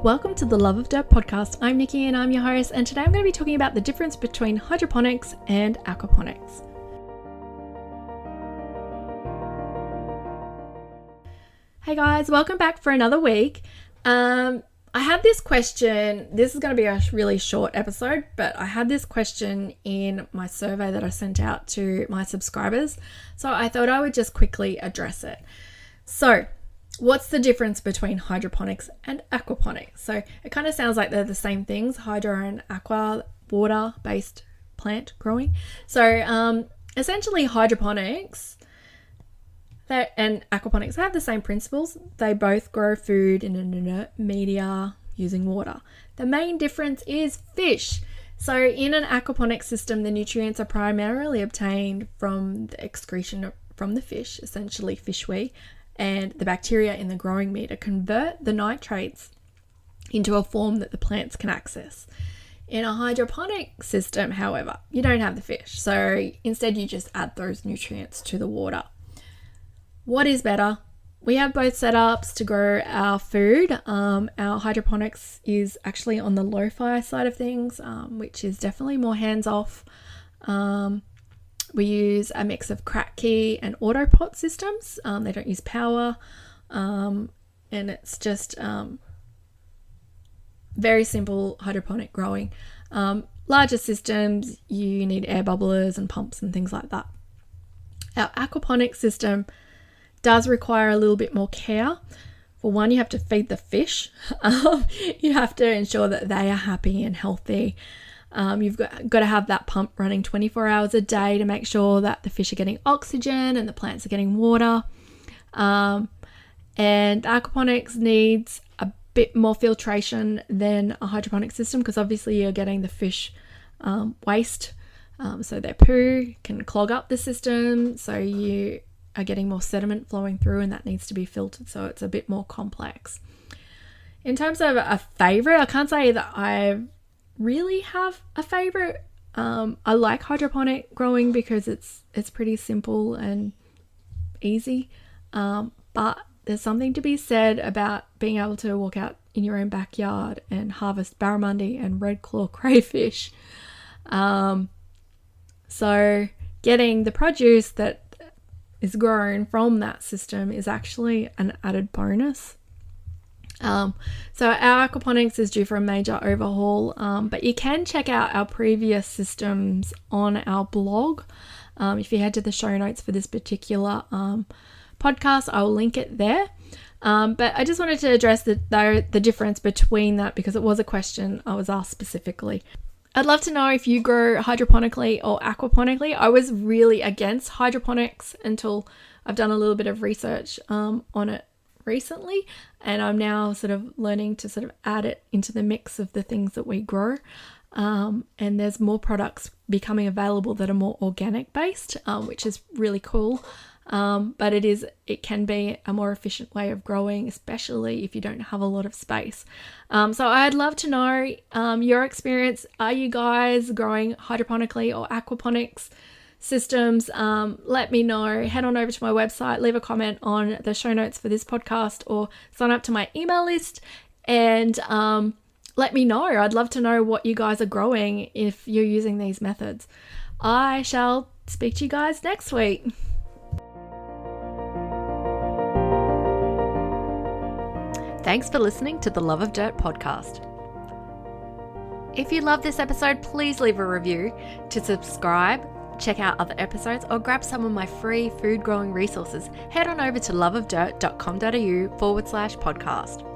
Welcome to the Love of Dirt podcast. I'm Nikki and I'm your host, and today I'm going to be talking about the difference between hydroponics and aquaponics. Hey guys, welcome back for another week. I had this question. This is going to be a really short episode, but I had this question in my survey that I sent out to my subscribers, so I thought I would just quickly address it. So, what's the difference between hydroponics and aquaponics? So it kind of sounds like they're the same things, hydro and aqua, water-based plant growing. So essentially hydroponics and aquaponics have the same principles. They both grow food in an inert media using water. The main difference is fish. So in an aquaponic system, the nutrients are primarily obtained from the excretion from the fish, essentially fish wee, and the bacteria in the growing media convert the nitrates into a form that the plants can access. In a hydroponic system, however, you don't have the fish, so instead you just add those nutrients to the water. What is better? We have both setups to grow our food. Our hydroponics is actually on the lo-fi side of things, which is definitely more hands-off. We use a mix of crack key and autopot systems. They don't use power, and it's just very simple hydroponic growing. Larger systems, you need air bubblers and pumps and things like that. Our aquaponic system does require a little bit more care. For one, you have to feed the fish. You have to ensure that they are happy and healthy. You've got to have that pump running 24 hours a day to make sure that the fish are getting oxygen and the plants are getting water. And aquaponics needs a bit more filtration than a hydroponic system because obviously you're getting the fish waste. So their poo can clog up the system. So you are getting more sediment flowing through and that needs to be filtered. So it's a bit more complex. In terms of a favorite, I can't say that I really have a favorite. I like hydroponic growing because it's pretty simple and easy, but there's something to be said about being able to walk out in your own backyard and harvest barramundi and red claw crayfish. So getting the produce that is grown from that system is actually an added bonus. So our aquaponics is due for a major overhaul, but you can check out our previous systems on our blog. If you head to the show notes for this particular podcast, I'll link it there. But I just wanted to address the difference between that because it was a question I was asked specifically. I'd love to know if you grow hydroponically or aquaponically. I was really against hydroponics until I've done a little bit of research on it recently, and I'm now sort of learning to sort of add it into the mix of the things that we grow, and there's more products becoming available that are more organic based, which is really cool, but it can be a more efficient way of growing, especially if you don't have a lot of space. So I'd love to know your experience. Are you guys growing hydroponically or aquaponics systems? Let me know. Head on over to my website, leave a comment on the show notes for this podcast, or sign up to my email list and let me know. I'd love to know what you guys are growing if you're using these methods. I shall speak to you guys next week. Thanks for listening to the Love of Dirt podcast. If you love this episode, please leave a review. To subscribe, check out other episodes, or grab some of my free food growing resources, head on over to loveofdirt.com.au/podcast.